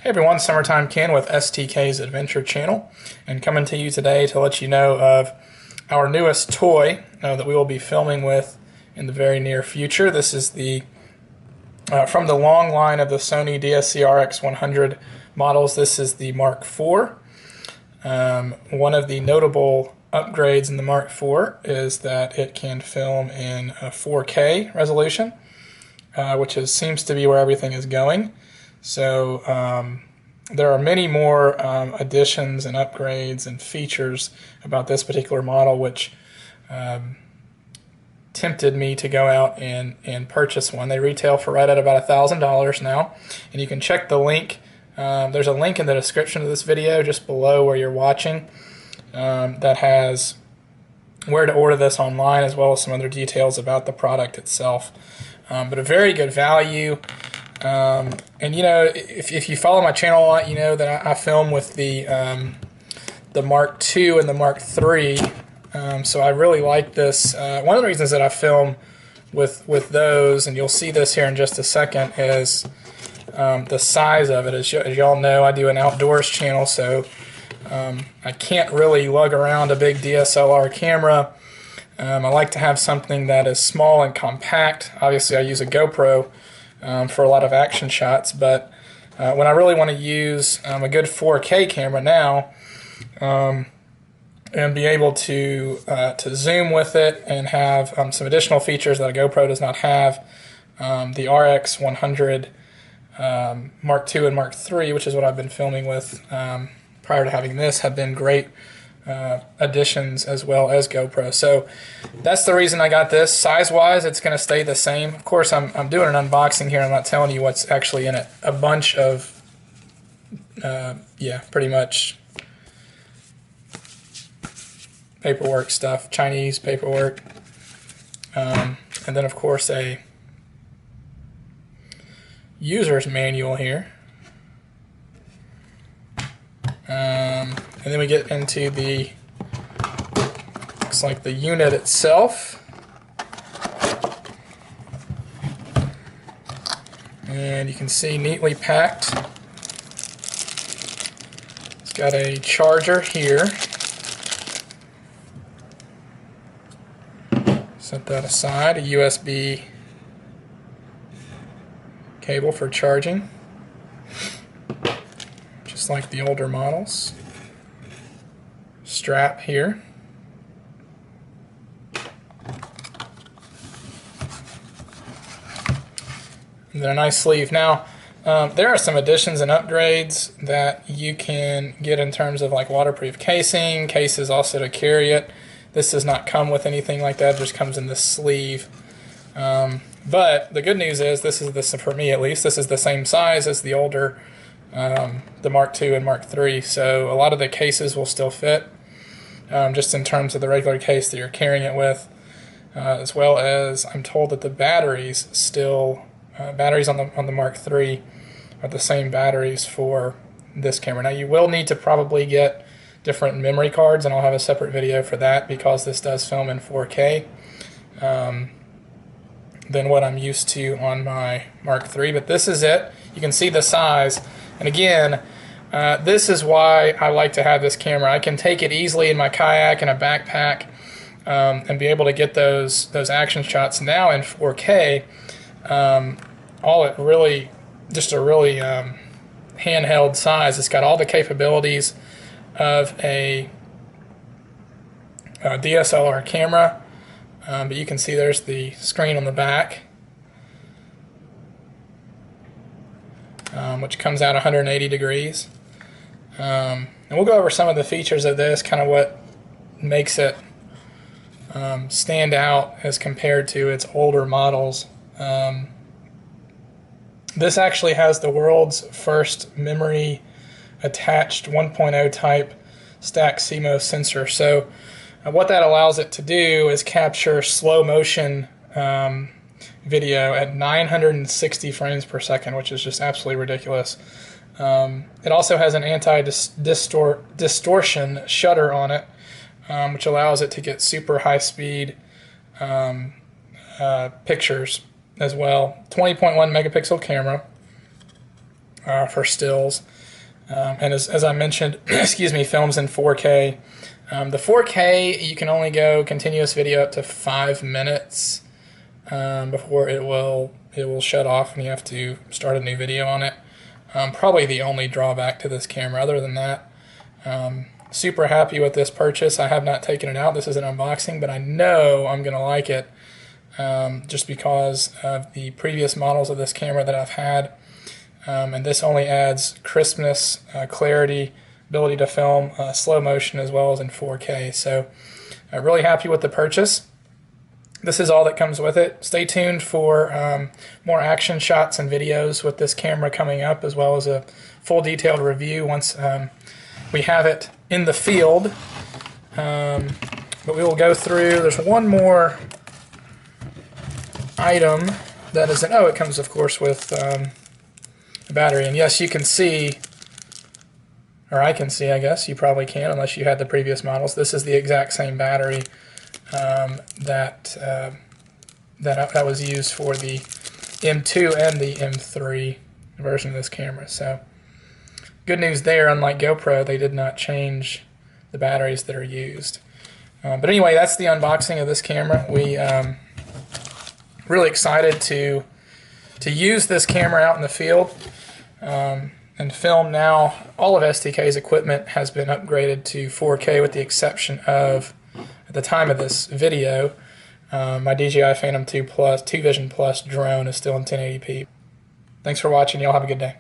Hey everyone, Summertime Ken with STK's Adventure Channel, and coming to you today to let you know of our newest toy that we will be filming with in the very near future. This is the from the long line of the Sony DSC-RX100 models. This is the Mark IV. One of the notable upgrades in the Mark IV is that it can film in a 4K resolution, which seems to be where everything is going. So there are many more additions and upgrades and features about this particular model, which tempted me to go out and purchase one. They retail for right at about $1,000 now, and you can check the link. There's a link in the description of this video just below where you're watching that has where to order this online, as well as some other details about the product itself. But a very good value. And you know, if you follow my channel a lot, you know that I film with the Mark II and the Mark III. So I really like this. One of the reasons that I film with those, and you'll see this here in just a second, is the size of it. As y'all know, I do an outdoors channel, so I can't really lug around a big DSLR camera. I like to have something that is small and compact. Obviously, I use a GoPro for a lot of action shots, but when I really want to use a good 4K camera now and be able to zoom with it and have some additional features that a GoPro does not have, the RX100 Mark II and Mark III, which is what I've been filming with prior to having this, have been great additions, as well as GoPro. So that's the reason I got this. Size-wise, it's going to stay the same. Of course, I'm doing an unboxing here. I'm not telling you what's actually in it. A bunch of, yeah, pretty much paperwork stuff, Chinese paperwork. And then, of course, a user's manual here. And then we get into the, looks like the unit itself. And you can see neatly packed. It's got a charger here. Set that aside, a USB cable for charging, just like the older models. Strap here. And then a nice sleeve. Now, there are some additions and upgrades that you can get in terms of like waterproof casing, cases also to carry it. This does not come with anything like that, it just comes in this sleeve. But the good news is, for me at least, this is the same size as the older, the Mark II and Mark III. So a lot of the cases will still fit, just in terms of the regular case that you're carrying it with, as well as I'm told that the batteries still, batteries on the Mark III are the same batteries for this camera. Now you will need to probably get different memory cards, and I'll have a separate video for that because this does film in 4K than what I'm used to on my Mark III. But this is it. You can see the size, and again, this is why I like to have this camera. I can take it easily in my kayak and a backpack and be able to get those action shots now in 4K. All at really, just a really handheld size. It's got all the capabilities of a DSLR camera, but you can see there's the screen on the back, which comes out 180 degrees. And we'll go over some of the features of this, kind of what makes it stand out as compared to its older models. This actually has the world's first memory attached 1.0 type stack CMOS sensor. So what that allows it to do is capture slow motion video at 960 frames per second, which is just absolutely ridiculous. It also has an anti-distortion shutter on it, which allows it to get super high speed pictures as well. 20.1 megapixel camera for stills. And as I mentioned, excuse me, films in 4K. The 4K, you can only go continuous video up to 5 minutes before it will shut off and you have to start a new video on it. Probably the only drawback to this camera. Other than that, super happy with this purchase. I have not taken it out. This is an unboxing, but I know I'm going to like it just because of the previous models of this camera that I've had. And this only adds crispness, clarity, ability to film slow motion as well as in 4K. So I'm really happy with the purchase. This is all that comes with it. Stay tuned for more action shots and videos with this camera coming up, as well as a full detailed review once we have it in the field. But we will go through, there's one more item that is, it comes of course with a battery. And yes, you can see, or I can see, I guess, you probably can unless you had the previous models. This is the exact same battery that was used for the M2 and the M3 version of this camera. So good news there. Unlike GoPro, they did not change the batteries that are used. But anyway, that's the unboxing of this camera. We really excited to use this camera out in the field and film now. All of STK's equipment has been upgraded to 4K with the exception of, at the time of this video, my DJI Phantom 2 Vision Plus drone is still in 1080p. Thanks for watching. Y'all have a good day.